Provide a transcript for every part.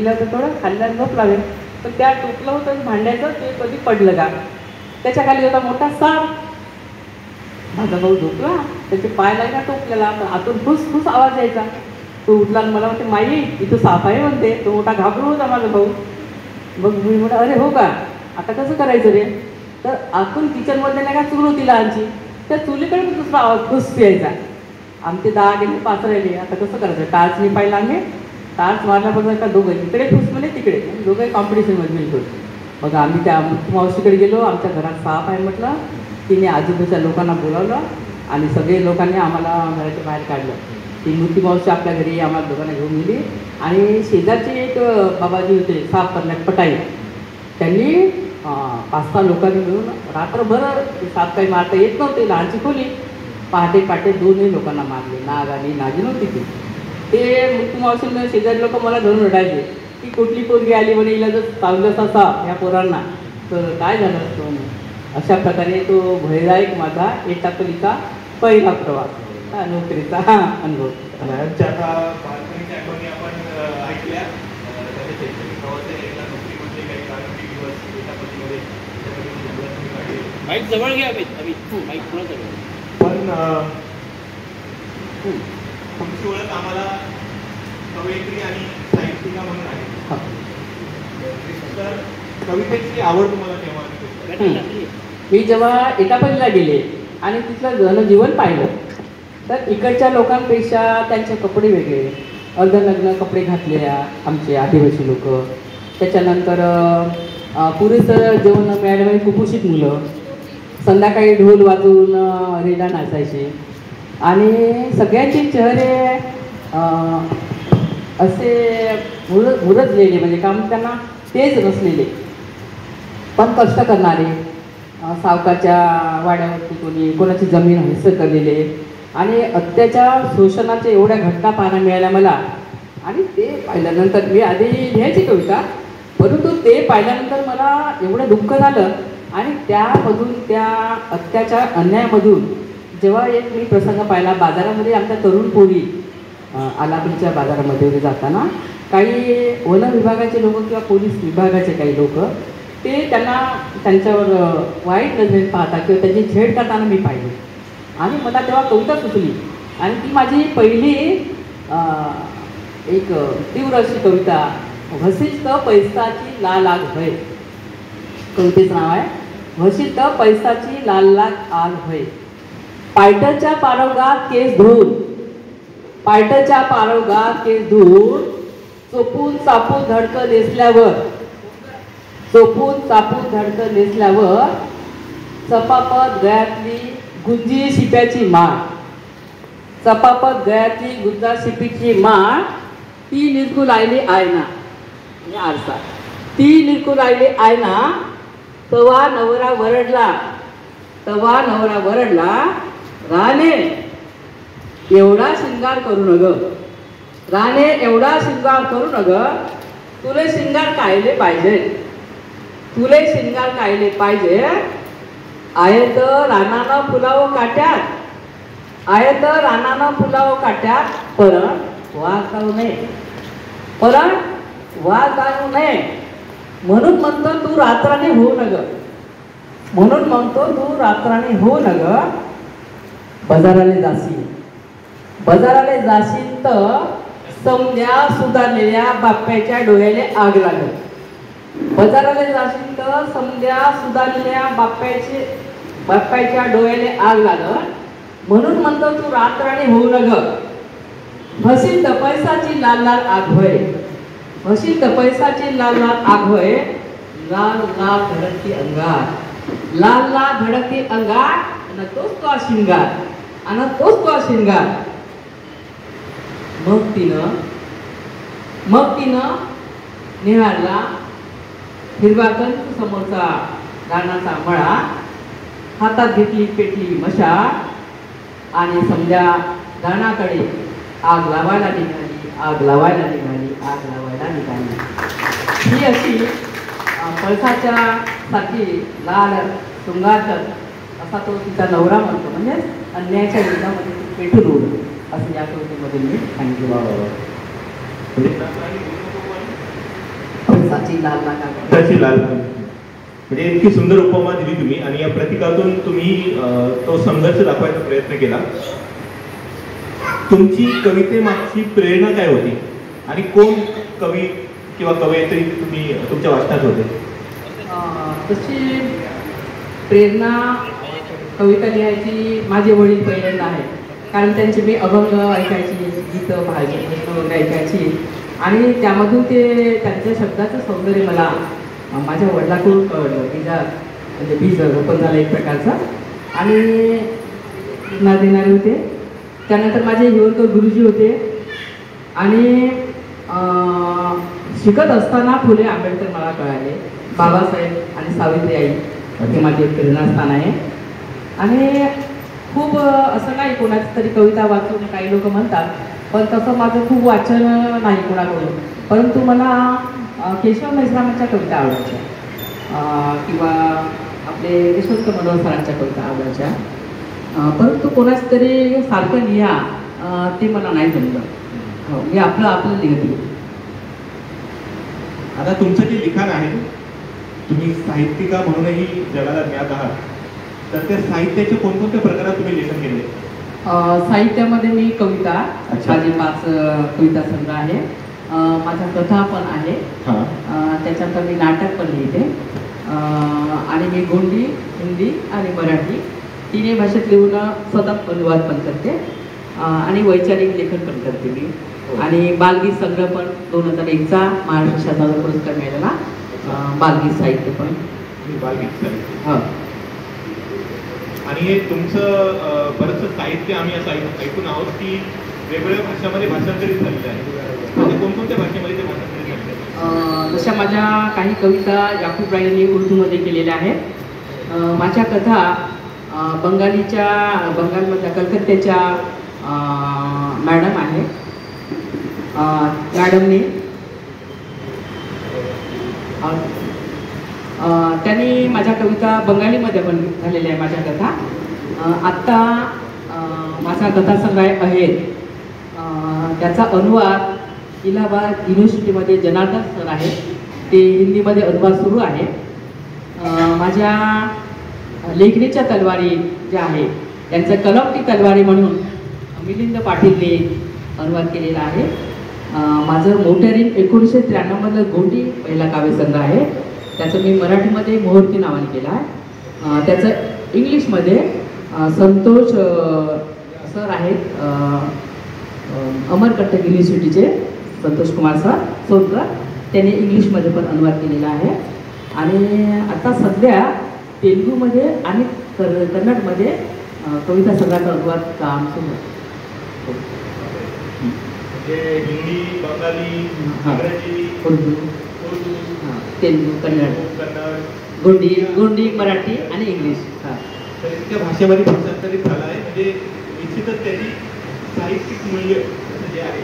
दिलं होतं थोडं खाल्ल्यावर झोप लागेल. पण त्या टोपलं होतं भांड्याचं ते कधी पडलं का. त्याच्या खाली होता मोठा साप. माझा भाऊ झोपला, त्याचे पाय लागला टोपल्याला, आतून फुसफुस आवाज यायचा. तो उठला आणि मला म्हणते माई इथं साप आहे म्हणते. तो मोठा घाबरून होता माझा भाऊ. मग मी म्हटलं अरे हो का, आता कसं करायचं रे. तर आतून किचनमध्ये नाही का चूल होती लहानची, त्या चुलीकडे दुसरा आवाज फुस यायचा. आमचे 10 गेले 5 राहिले. आता कसं करायचं, टार्चने पाहिला आम्ही, टार्च मारल्याबरोबर का दोघं इकडे फुस म्हणे तिकडे, दोघंही कॉम्पिटिशनमध्ये मिळतो. मग आम्ही त्या मावशीकडे गेलो. आमच्या घरात साप आहे म्हटलं. तिने आजूबाजूच्या लोकांना बोलावलं आणि सगळे लोकांनी आम्हाला घराच्या बाहेर काढलं. ती मूर्ती मावशी आपल्या घरी आम्हाला दोघांना घेऊन गेली. आणि शेजारचे एक बाबाजी होते साप करण्यात पटाई, त्यांनी 5-6 लोकांनी मिळून रात्रभर साप काही मारता येत नव्हते, लहानची खोली, पहाटे 2ही लोकांना मारले. नाग आणि नागी नव्हती ती. ते मूर्ती मावशींना शेजारी लोक मला धरून रडायचे की कुठली पोरगी आली म्हणे, हिला जर चावलं असा ह्या पोरांना तर काय झालं असतं. अशा प्रकारे तो भयदायक माझा एटापल्लीचा पहिला प्रवास, नोकरीचा अनुभव. मॅडमच्या आता बालपणीच्या आठवणी आपण ऐकल्या. त्याच्या शैक्षणिक प्रवासाला नोकरीमध्ये काही काळजी दिवस एटापल्लीमध्ये काढले. माईक जवळ घ्या माईक पुढं जवळ. पण तुमची ओळख आम्हाला कवयित्री आणि साहित्यिका म्हणून आहे. तर कवितेची आवड तुम्हाला तेव्हा. मी जेव्हा एटापल्लीला गेले आणि तिथलं जनजीवन पाहिलं तर इकडच्या लोकांपेक्षा त्यांचे कपडे वेगळे, अर्धनग्न कपडे घातलेल्या आमचे आदिवासी लोक. त्याच्यानंतर पुरेसं जेवण न मिळाल्यामुळे कुपोषित मुलं, संध्याकाळी ढोल वाजवून रेडा नाचायचे आणि सगळ्यांचे चेहरे असे मुरजलेले, म्हणजे काम त्यांना तेज नसलेले पण कष्ट करणारे, सावकाच्या वाड्यावरती कोणाची जमीन हिस्से केलेले आणि अत्याचार शोषणाच्या एवढ्या घटना पाहायला मिळाल्या मला. आणि ते पाहिल्यानंतर मी आधी लिहायची कविता, परंतु ते पाहिल्यानंतर मला एवढं दुःख झालं. आणि त्यामधून त्या अत्याचार अन्यायामधून जेव्हा एक मी प्रसंग पाहिला, बाजारामध्ये आमच्या तरुण पोरी आलापरीच्या बाजारामध्ये वगैरे जाताना काही वन विभागाचे लोक किंवा पोलीस विभागाचे काही लोक ते त्यांना त्यांच्यावर वाईट नजरेने पाहता किंवा त्यांची छेड करताना मी पाहिली. आणि मला तेव्हा कविता सुचली आणि ती माझी पहिली एक तीव्र अशी कविता, वसिष्ठ पैसाची लाल आग होय. कवितेचं नाव आहे वसिष्ठ पैसाची लाल लाल आग होय. पायटच्या पारवगात केस धुवून, पायटच्या पारवगात केस धुवून, चोपून चापून धडकं नेसल्यावर, चोपून चापून धडकं नेसल्यावर, चपापत गळ्यातली गुंजी शिप्याची माळ, चपापत गळ्यातली गुंजा शिपीची माळ, ती निरखू लागली आयना, आरसा, ती निरखू लागली आयना. तवा नवरा वरडला, तवा नवरा वरडला, राणे एवढा शिंगार करू नग, राणे एवढा शिंगार करू नग, तुले शिंगार कायले पाहिजे, तुले शिंगार कायले पाहिजे. आयत रानानं फुलावं काट्यात, आयत रानानं फुलावं काट्यात, पण वाघ काढू नये, पण वाघ काढू नये. म्हणून म्हणतो तू रात्राने होऊ नग, म्हणून म्हणतो तू रात्राने होऊ नग. बाजाराले जाशील, बाजाराले जाशील तर समजा सुधारलेल्या बाप्याच्या डोळ्याले आग लागल. बाजाराला जाशील तर समजा सुधारलेल्या बाप्याच्या डोळ्याले आग लागल. म्हणून म्हणतो तू रात्राने होऊ नग. म्हशीत पैसाची लाल लाल आग होय, म्हशीत पैसाची लाल लाल आग होय. लाल लाल धडकती अंगार, लाल लाल धडकती अंगार, आणि तोच तो शिंगार, आणि तोच तो शिंगार. मग तिनं निहाळला हिरवा कंच समोरचा रानाचा मळा, हातात घेतली पेटली मशाल आणि समजा रानाकडे आग लावायला निघाली, आग लावायला निघाली, आग लावायला निघाली. ही अशी पळसाच्या सारखी लाल शृंगार असा तो तिचा नवरा म्हणतो, म्हणजे अन्यायाच्या विरोधामध्ये पेटून उडतो असं या कवितेमध्ये मी सांगितलं. उसाची लाल लागा तशी लाल म्हणजे इतकी सुंदर उपमा दिली तुम्ही आणि या प्रतीकातून तुम्ही तो संघर्ष दाखवायचा प्रयत्न केला. तुमची कवितेमागची प्रेरणा काय होती आणि कोण कवी किंवा कवयित्री तुम्ही तुमच्या वाचनात होते? तशी प्रेरणा कविता लिहायची माझे वडील पहिल्यांदा आहे, कारण त्यांचे मी अभंग ऐकायची, गीतं वगैरे ऐकायची आणि त्यामधून ते त्यांच्या शब्दाचं सौंदर्य मला माझ्या वडिलांकडून कळलं. म्हणजे बीज रोपण झालं एक प्रकारचं आणि ना देणारे होते. त्यानंतर माझे हिवरकर गुरुजी होते आणि शिकत असताना फुले आंबेडकर मला कळाले, बाबासाहेब आणि सावित्रीबाई हे माझे प्रेरणास्थान आहे. आणि खूप असं नाही कोणाची तरी कविता वाचून काही लोक म्हणतात, पण तसं माझं खूप वाचन नाही कोणाकडून. परंतु मला केशव मेश्रामांच्या कविता आवडायच्या किंवा आपले यशवंत मनोहर सरांच्या कविता आवडायच्या. परंतु कोणाच तरी सारखं लिहा ते मला नाही जमलं. हो, मी आपलं लिहिते. आता तुमचं जे लिखाण आहे, तुम्ही साहित्यिका म्हणूनही जगाला ज्ञात आहात, तर त्या साहित्याच्या कोणकोणत्या प्रकारात तुम्ही लेखन केले? साहित्यामध्ये मी कविता, माझे 5 कविता संग्रह आहे, माझ्या कथा पण आहे, त्याच्यानंतर मी नाटक पण लिहिते आणि मी गोंडी, हिंदी आणि मराठी तिन्ही भाषेत लिहून स्वतः अनुवाद पण करते आणि वैचारिक लेखन पण करते मी. आणि बालगीत संग्रह पण 2001चा महाराष्ट्र शासनाचा पुरस्कार मिळालेला बालगीत साहित्य पण. बालगीत हो. आणि हे तुमचं बरंचसं साहित्य आम्ही असं ऐकून आहोत की वेगवेगळ्या भाषांमध्ये भाषांतरित झालेलं आहे. म्हणजे कोणकोणत्या भाषेमध्ये ते भाषांतरित झालेलं आहे? जशा माझ्या काही कविता याकूब रायांनी उर्दूमध्ये केलेल्या आहेत. माझ्या कथा बंगालमधल्या कलकत्त्याच्या मॅडम आहे, मॅडमने त्यांनी माझ्या कविता बंगालीमध्ये पण झालेल्या आहे. माझ्या कथा आत्ता माझा कथासंग्रह आहे, त्याचा अनुवाद इलाहाबाद युनिव्हर्सिटीमध्ये जनार्दन सर आहे, ते हिंदीमध्ये अनुवाद सुरू आहे. माझ्या लेखणीच्या तलवारी ज्या आहे त्यांचं कलमटी तलवारी म्हणून मिलिंद पाटीलने अनुवाद केलेला आहे. माझं मोटरीन 1993 मधलं गोंडी पहिला काव्यसंग्रह आहे, त्याचं मी मराठीमध्ये मोहर्ती नावाने केला आहे. त्याचं इंग्लिशमध्ये संतोष सर आहेत, अमरकंटक युनिव्हर्सिटीचे संतोष कुमार सर सोनकर, त्यांनी इंग्लिशमध्ये पण अनुवाद केलेला आहे. आणि आता सध्या तेलुगूमध्ये आणि कन्नडमध्ये कविता संग्रहाचा अनुवाद काम सुरू आहे. म्हणजे हिंदी, बंगाली, इंग्रजी, उर्दू, तेलुगू, कन्नड, गोंडी, मराठी आणि इंग्लिश. तर इतक्या भाषेमध्ये भाषांतरित झाला आहे. म्हणजे निश्चितच त्याची साहित्यिक मूल्य जे आहे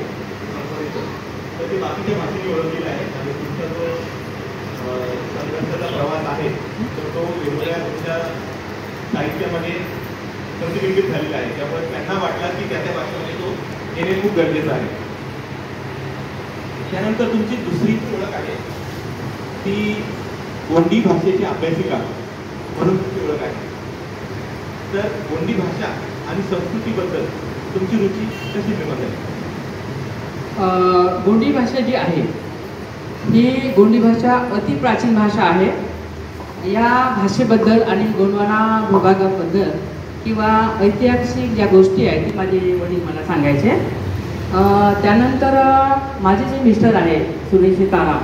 तर ते बाकीच्या भाषेने ओळखलेलं आहे. आणि तुमचा जो संघर्षाचा प्रवास आहे तर तो वेगवेगळ्या तुमच्या साहित्यामध्ये प्रतिबिंबित झालेला आहे. त्यामुळे त्यांना वाटला की त्या भाषेमध्ये तो येणे खूप गरजेचं आहे. त्यानंतर तुमची दुसरी ओळख आहे ती गोंडी भाषेची अभ्यासिका म्हणून तुमची ओळख आहे. तर गोंडी भाषा आणि संस्कृतीबद्दल तुमची रुची कशी निर्माण झाली? गोंडी भाषा जी आहे ही गोंडी भाषा अति प्राचीन भाषा आहे. या भाषेबद्दल आणि गोंडवाना भूभागाबद्दल किंवा ऐतिहासिक ज्या गोष्टी आहेत ती माझे वडील मला सांगायचे. त्यानंतर माझे जे मिस्टर आहे सुरेश तारा